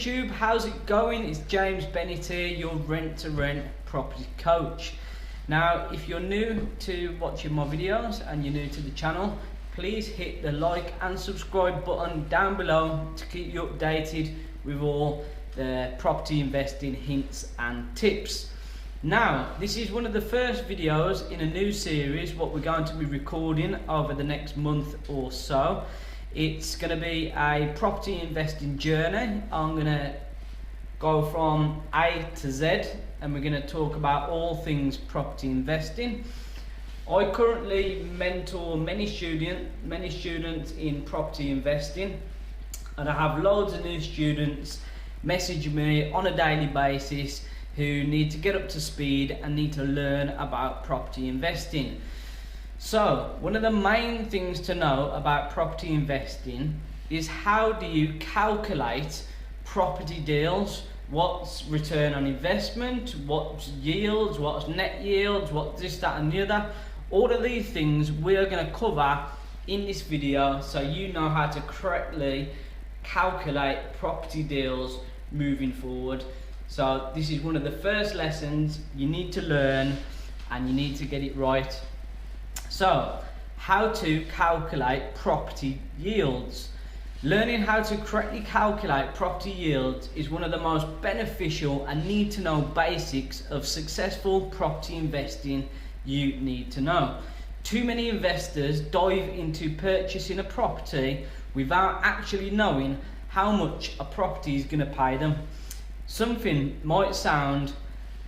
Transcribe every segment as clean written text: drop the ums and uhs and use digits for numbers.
YouTube, how's it going? It's James Bennett here, your rent-to-rent property coach. Now, if you're new to watching my videos and you're new to the channel, please hit the like and subscribe button down below to keep you updated with all the property investing hints and tips. Now, this is one of the first videos in a new series what we're going to be recording over the next month or so. It's going to be a property investing journey. I'm going to go from A to Z and we're going to talk about all things property investing. I currently mentor many students in property investing, and I have loads of new students message me on a daily basis who need to get up to speed and need to learn about property investing. So one of the main things to know about property investing is how do you calculate property deals, what's return on investment, what's yields, what's net yields, what's this, that and the other. All of these things we're going to cover in this video so you know how to correctly calculate property deals moving forward. So this is one of the first lessons you need to learn and you need to get it right. So, how to calculate property yields. Learning how to correctly calculate property yields is one of the most beneficial and need to know basics of successful property investing you need to know. Too many investors dive into purchasing a property without actually knowing how much a property is going to pay them. Something might sound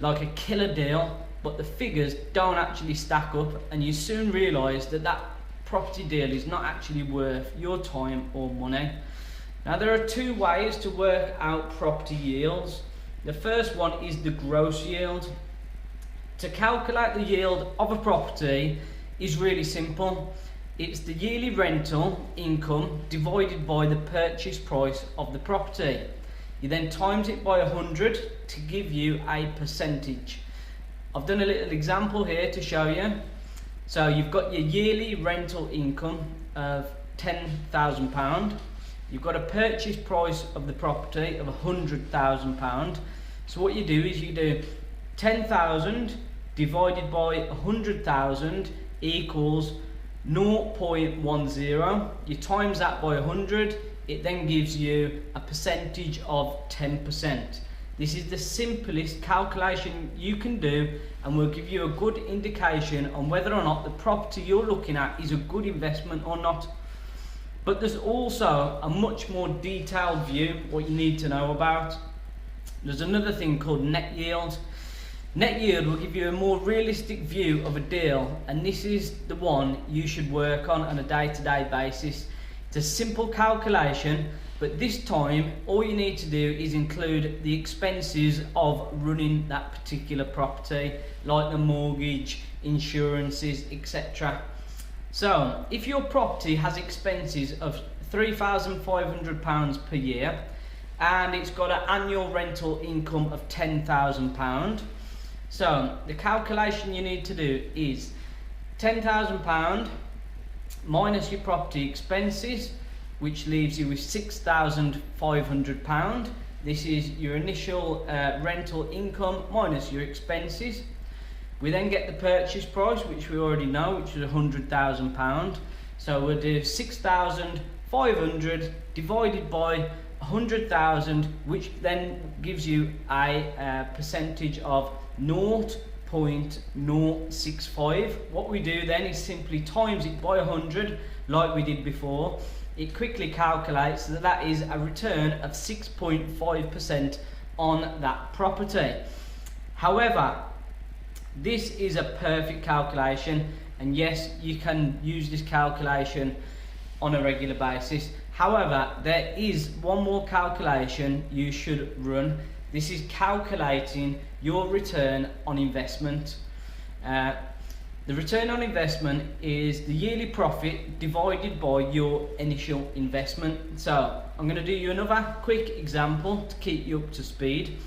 like a killer deal, but the figures don't actually stack up, and you soon realise that that property deal is not actually worth your time or money. Now, there are two ways to work out property yields. The first one is the gross yield. To calculate the yield of a property is really simple. It's the yearly rental income divided by the purchase price of the property. You then times it by 100 to give you a percentage. I've done a little example here to show you. So you've got your yearly rental income of £10,000. You've got a purchase price of the property of £100,000. So what you do is you do 10,000 divided by 100,000 equals 0.10. You times that by 100, it then gives you a percentage of 10%. This is the simplest calculation you can do and will give you a good indication on whether or not the property you're looking at is a good investment or not. But there's also a much more detailed view what you need to know about. There's another thing called net yield. Net yield will give you a more realistic view of a deal, and this is the one you should work on a day-to-day basis. It's a simple calculation, but this time all you need to do is include the expenses of running that particular property, like the mortgage, insurances, etc. So if your property has expenses of £3,500 per year and it's got an annual rental income of £10,000, so the calculation you need to do is £10,000 minus your property expenses, which leaves you with £6,500. This is your initial rental income minus your expenses. We then get the purchase price, which we already know, which is £100,000. So we'll do 6,500 divided by 100,000, which then gives you a percentage of 0.065. What we do then is simply times it by 100 like we did before. It quickly calculates that that is a return of 6.5% on that property. However, this is a perfect calculation, and yes, you can use this calculation on a regular basis. However, there is one more calculation you should run. This is calculating your return on investment. The return on investment is the yearly profit divided by your initial investment. So I'm going to do you another quick example to keep you up to speed.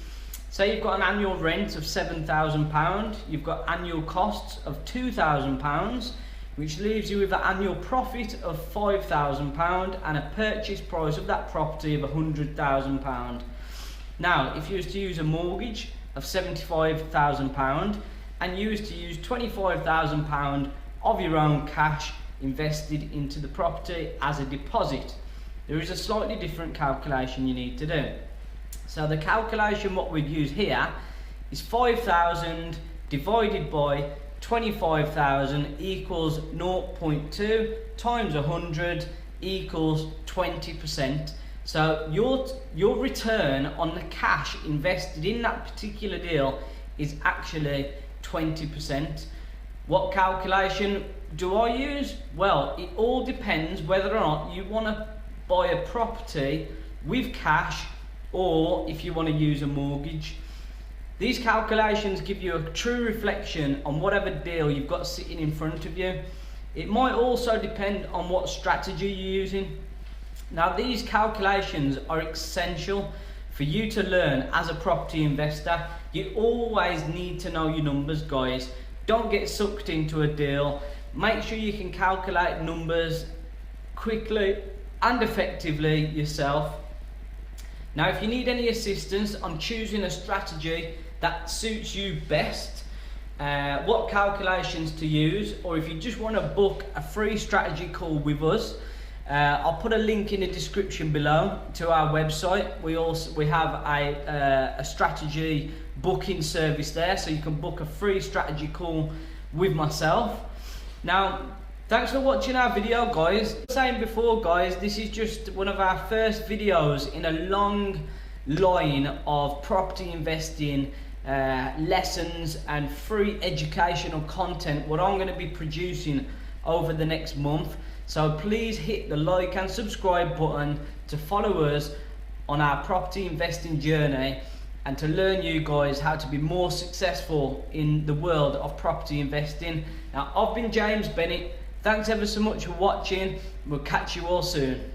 Say you've got an annual rent of £7,000, you've got annual costs of £2,000, which leaves you with an annual profit of £5,000 and a purchase price of that property of £100,000. Now, if you was to use a mortgage of £75,000 and you was to use £25,000 of your own cash invested into the property as a deposit, there is a slightly different calculation you need to do. So the calculation what we'd use here is 5,000 divided by 25,000 equals 0.2 times 100 equals 20%. So your return on the cash invested in that particular deal is actually 20%. What calculation do I use? Well, it all depends whether or not you want to buy a property with cash or if you want to use a mortgage. These calculations give you a true reflection on whatever deal you've got sitting in front of you. It might also depend on what strategy you're using. Now, these calculations are essential for you to learn as a property investor. You always need to know your numbers, guys. Don't get sucked into a deal. Make sure you can calculate numbers quickly and effectively yourself. Now, if you need any assistance on choosing a strategy that suits you best, what calculations to use, or if you just want to book a free strategy call with us, I'll put a link in the description below to our website. We have a strategy booking service there, so you can book a free strategy call with myself. Now, thanks for watching our video, guys. As I was saying before, guys, this is just one of our first videos in a long line of property investing lessons and free educational content what I'm going to be producing over the next month. So please hit the like and subscribe button to follow us on our property investing journey and to learn you guys how to be more successful in the world of property investing. Now, I've been James Bennett. Thanks ever so much for watching. We'll catch you all soon.